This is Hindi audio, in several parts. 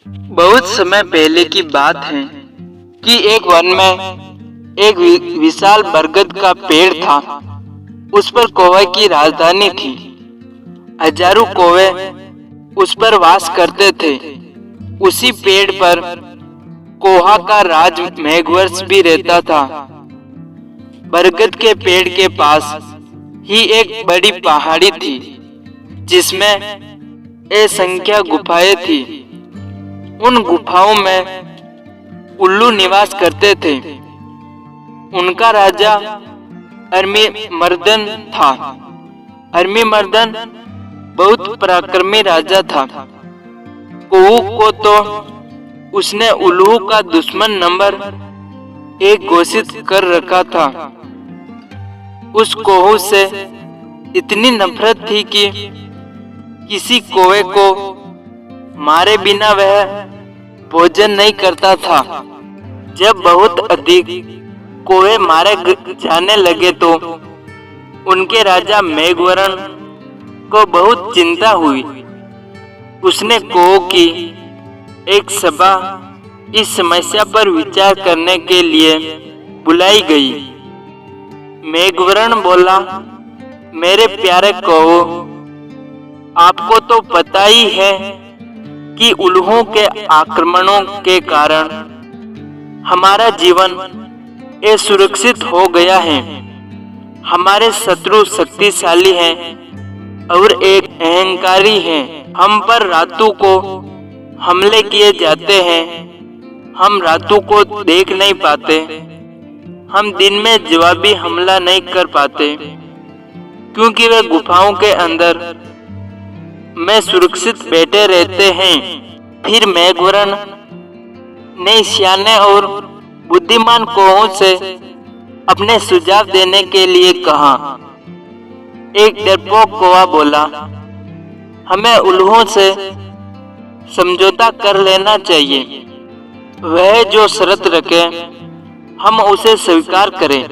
बहुत समय पहले की बात है कि एक वन में एक विशाल बरगद का पेड़ था। उस पर कौवे की राजधानी थी। हजारों कौवे उस पर वास करते थे। उसी पेड़ पर कोहा का राज मेघवर्ष भी रहता था। बरगद के पेड़ के पास ही एक बड़ी पहाड़ी थी जिसमें असंख्य गुफाएं थी। उन गुफाओं में उल्लू निवास करते थे। उनका राजा अरमीमर्दन था। अरमीमर्दन बहुत पराक्रमी राजा था। कोहू को तो उसने उल्लू का दुश्मन नंबर 1 घोषित कर रखा था। उस कोहू से इतनी नफरत थी कि किसी कौवे को मारे बिना वह भोजन नहीं करता था। जब बहुत अधिक कौवे मारे जाने लगे तो उनके राजा मेघवर्ण को बहुत चिंता हुई। उसने कौओं की एक सभा इस समस्या पर विचार करने के लिए बुलाई गई। मेघवर्ण बोला, मेरे प्यारे कौओं, आपको तो पता ही है कि उल्लुओं के आक्रमणों के कारण हमारा जीवन असुरक्षित हो गया है। हमारे शत्रु शक्तिशाली हैं और एक अहंकारी हैं। हम पर रातों को हमले किए जाते हैं। हम रातों को देख नहीं पाते। हम दिन में जवाबी हमला नहीं कर पाते क्योंकि वे गुफाओं के अंदर में सुरक्षित बैठे रहते हैं। फिर मेघवर्ण ने सियाने और बुद्धिमान कौओं से अपने सुझाव देने के लिए कहा। एक डरपोक कौवा बोला, हमें उल्लुओं से समझौता कर लेना चाहिए। वह जो शर्त रखे हम उसे स्वीकार करें।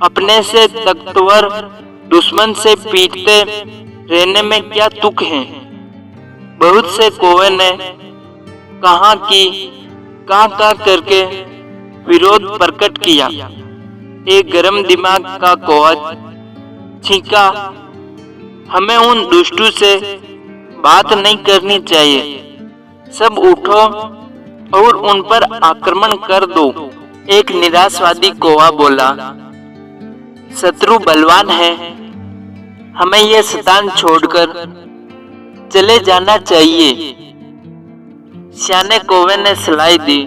अपने से ताकतवर दुश्मन से पीटते रहने में क्या तुक है। बहुत से कौवे ने कहा कि का करके विरोध प्रकट किया। एक गरम दिमाग का कौवा छींका, हमें उन दुष्टों से बात नहीं करनी चाहिए। सब उठो और उन पर आक्रमण कर दो। एक निराशवादी कौवा बोला, शत्रु बलवान है, हमें यह शैतान छोड़कर चले जाना चाहिए। सियाने कौवे ने सलाह दी,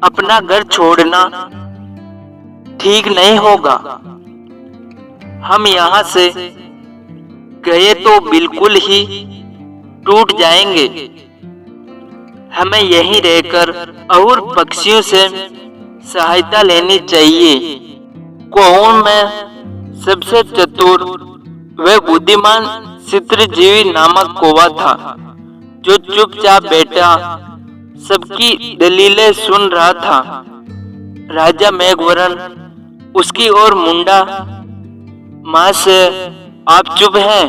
अपना घर छोड़ना ठीक नहीं होगा। हम यहाँ से गए तो बिल्कुल ही टूट जाएंगे। हमें यहीं रहकर और पक्षियों से सहायता लेनी चाहिए। कौओं में सबसे चतुर व बुद्धिमान चित्रजीवी नामक कौवा था जो चुपचाप बैठा सबकी दलीलें सुन रहा था। राजा मेघवर्ण उसकी ओर मुंडा, मां से आप चुप हैं,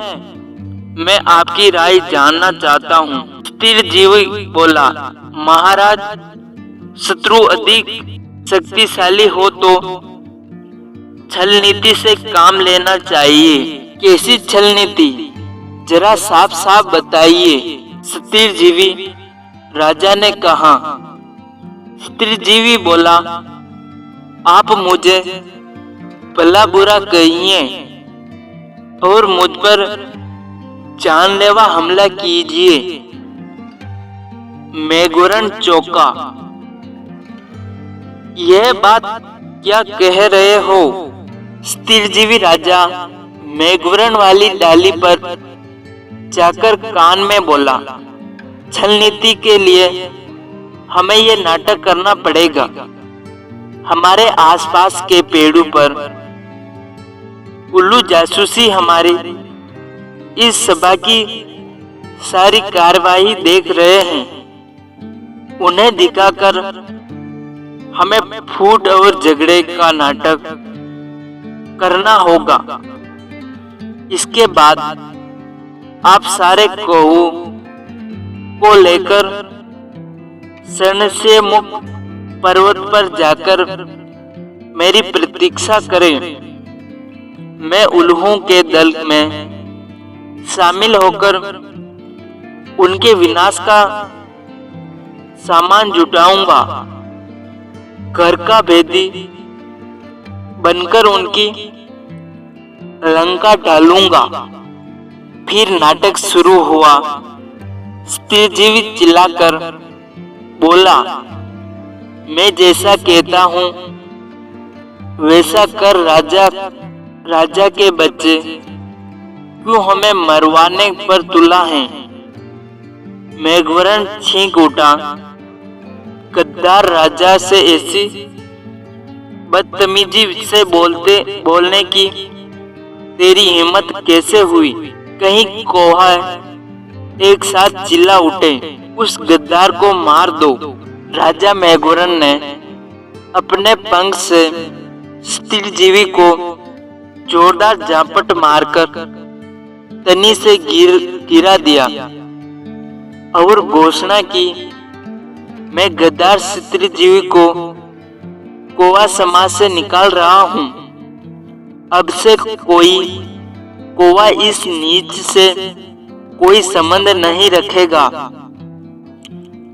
मैं आपकी राय जानना चाहता हूँ। चित्रजीवी बोला, महाराज, शत्रु अधिक शक्तिशाली हो तो छल नीति से काम लेना चाहिए। कैसी छल नीति, जरा साफ साफ बताइए, चित्रजीवी राजा ने कहा। चित्रजीवी बोला, आप मुझे भला बुरा कहिए और मुझ पर जानलेवा हमला कीजिए। मेघवर्ण चौंका, यह बात क्या कह रहे हो? चित्रजीवी राजा मेघवर्ण वाली डाली पर जाकर कान में बोला, छल नीति के लिए हमें यह नाटक करना पड़ेगा। हमारे आसपास के पेड़ों पर उल्लू जासूसी हमारी इस सभा की सारी कार्यवाही देख रहे हैं। उन्हें दिखाकर हमें फूट और झगड़े का नाटक करना होगा। इसके बाद आप सारे कौओं को लेकर शरण मुख पर्वत पर जाकर मेरी प्रतीक्षा करें। मैं उल्लुओं के दल में शामिल होकर उनके विनाश का सामान जुटाऊंगा। घर का भेदी बनकर उनकी लंका डालूंगा। फिर नाटक शुरू हुआ। स्त्रीजीवी चिल्लाकर बोला, मैं जैसा कहता हूँ वैसा कर राजा के बच्चे क्यों हमें मरवाने पर तुला है। मेघवर्ण छींक उठा, गद्दार राजा से ऐसी बदतमीजी से बोलने की तेरी हिम्मत कैसे हुई। कहीं कोहा एक साथ चिल्ला उठे, उस गद्दार को मार दो। राजा मेघवर्ण ने अपने पंख से स्त्रीजीवी को जोरदार झापट मारकर तनी से गिरा दिया और घोषणा की, मैं गद्दार स्त्रीजीवी को कोवा समाज से निकाल रहा हूँ। अब से कोवा इस नीच से कोई संबंध नहीं रखेगा।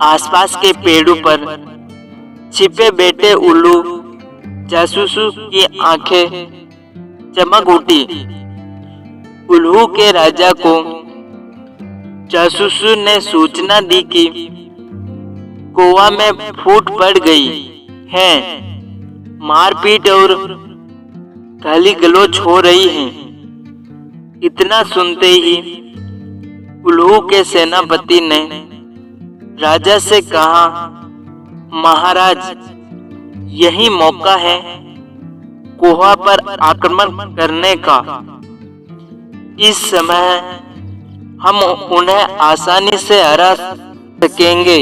आसपास के पेड़ों पर छिपे बैठे उल्लू जासूसों की आंखें चमक उठी। उल्लू के राजा को जासूसों ने सूचना दी कि कोवा में फूट पड़ गई है, मारपीट और गाली गलौज हो रही है। इतना सुनते ही उल्लू के सेनापति ने राजा से कहा, महाराज, यही मौका है कोहा पर आक्रमण करने का। इस समय हम उन्हें आसानी से हरा सकेंगे।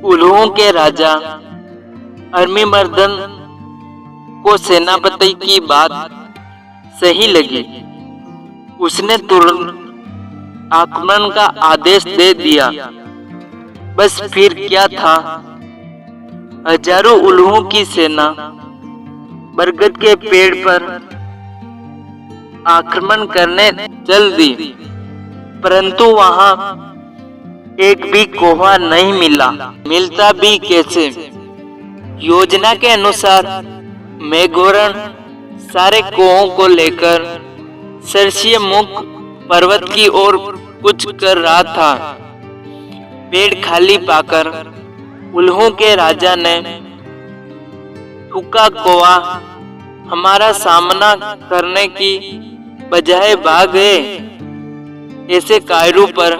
उल्लुओं के राजा अरमीमर्दन को सेनापति की बात सही लगी। उसने तुरंत आक्रमण का आदेश दे दिया। बस फिर क्या था, हजारों उल्लुओं की सेना बरगद के पेड़ पर आक्रमण करने चल दी, परंतु वहां एक भी कोहा नहीं मिला। मिलता भी कैसे? योजना के अनुसार मेघवर्ण सारे कोहों को लेकर सरसिय मुख पर्वत की ओर कूच कर रहा था। पेड़ खाली पाकर उल्लुओं के राजा ने थूका, कोवा हमारा सामना करने की बजाय भाग गए। ऐसे कायरों पर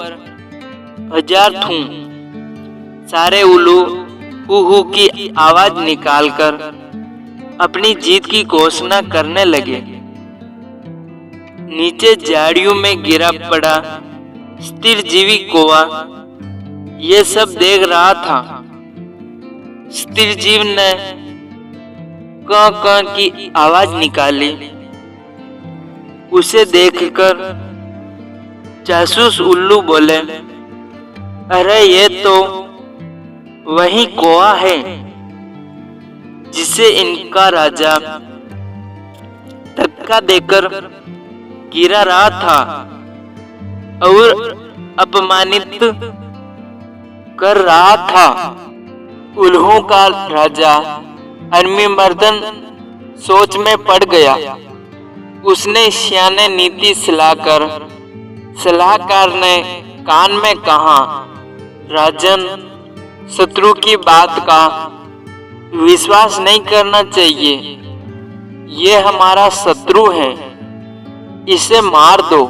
हजार थू। सारे उल्लू हू हू की आवाज निकालकर अपनी जीत की घोषणा करने लगे। नीचे झाड़ियों में गिरा पड़ा स्त्रीजीवी कोवा ये सब देख रहा था। स्त्रीजीव ने कां कां की आवाज निकाली। उसे देखकर जासूस उल्लू बोले, अरे ये तो वही कोवा है जिसे इनका राजा धक्का देकर गिरा रहा था और अपमानित कर रहा था। उल्लुओं का राजा अरमीमर्दन सोच में पड़ गया। उसने सियाने नीति सलाहकार ने कान में कहा, राजन, शत्रु की बात का विश्वास नहीं करना चाहिए। ये हमारा शत्रु है, इसे मार दो।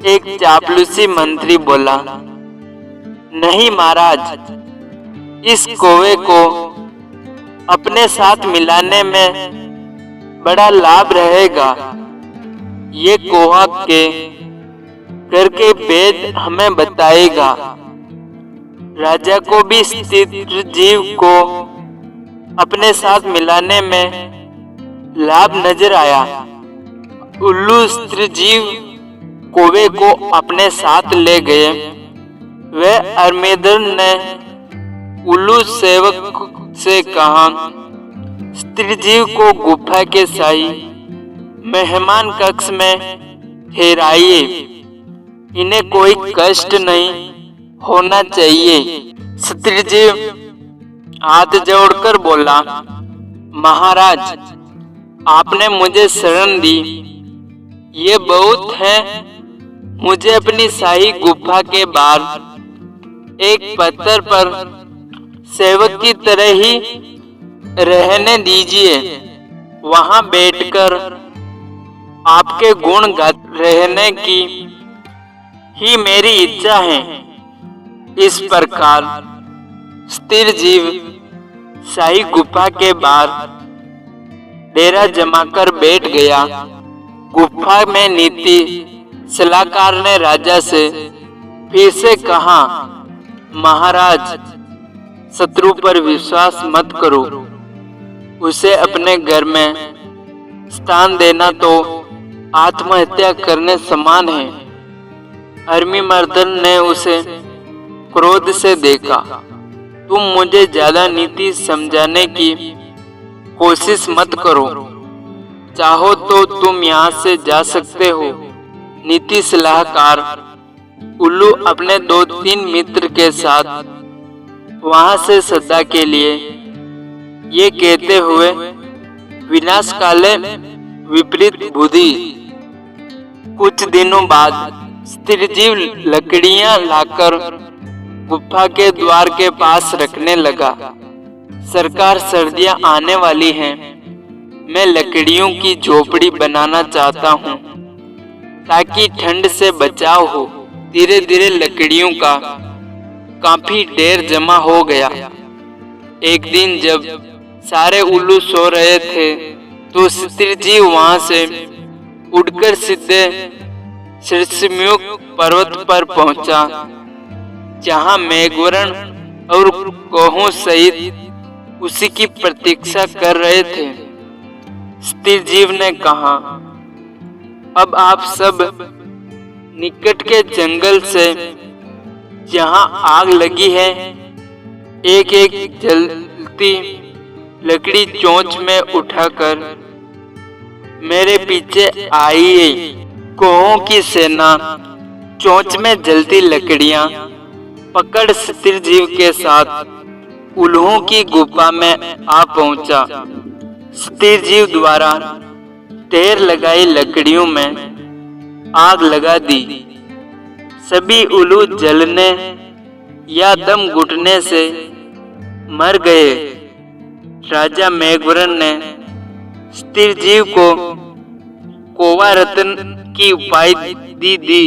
एक चापलूसी मंत्री बोला, नहीं महाराज, इस कोवे को अपने साथ मिलाने में बड़ा लाभ रहेगा। ये कोहा के घर के भेद हमें बताएगा। राजा को भी स्त्रीजीव को अपने साथ मिलाने में लाभ नजर आया। उल्लू स्त्रीजीव कोवे को अपने साथ ले गए। वह अरमेदर ने उल्लू सेवक से कहा, स्त्रीजीव को गुफा के शाही मेहमान कक्ष में ठहराइए, इन्हें कोई कष्ट नहीं होना चाहिए। स्त्रीजीव हाथ जोड़कर बोला, महाराज, आपने मुझे शरण दी, ये बहुत है। मुझे अपनी शाही गुफा के बाहर एक पत्थर पर सेवक की तरह ही रहने दीजिए। वहां बैठकर आपके गुण गाते रहने की ही मेरी इच्छा है। इस प्रकार स्थिर जीव शाही गुफा के बाहर डेरा जमाकर बैठ गया। गुफा में नीति सलाहकार ने राजा से फिर से कहा, महाराज, शत्रु पर विश्वास मत करो, उसे अपने घर में स्थान देना तो आत्महत्या करने समान है। अरमीमर्दन ने उसे क्रोध से देखा, तुम मुझे ज्यादा नीति समझाने की कोशिश मत करो, चाहो तो तुम यहाँ से जा सकते हो। नीति सलाहकार उल्लू अपने 2-3 मित्र के साथ वहां से सदा के लिए ये कहते हुए, विनाश काले विपरीत बुद्धि। कुछ दिनों बाद स्त्रीजीव लकड़ियां लाकर गुफा के द्वार के पास रखने लगा। सरकार, सर्दियां आने वाली हैं, मैं लकड़ियों की झोपड़ी बनाना चाहता हूँ ताकि ठंड से बचाव हो। धीरे धीरे लकड़ियों का काफी ढेर जमा हो गया। एक दिन जब सारे उल्लू सो रहे थे तो स्त्रीजीव वहां से उड़कर सीधे शीर्षम्युख पर्वत पर पहुंचा, जहां मेघवर्ण और कोहू सहित उसी की प्रतीक्षा कर रहे थे। स्त्रीजीव ने कहा, अब आप सब निकट के जंगल से जहां आग लगी है, एक एक जलती लकड़ी चोंच में उठाकर मेरे पीछे आइए। कोहों की सेना चोंच में जलती लकड़ियां पकड़ स्त्रीजीव के साथ उल्लुओं की गुफा में आ पहुंचा। स्त्रीजीव द्वारा ढेर लगाई लकड़ियों में आग लगा दी। सभी उल्लू जलने या दम घुटने से मर गए। राजा मेघवर्ण ने स्त्रीजीव को कोवा रत्न की उपाधि दी।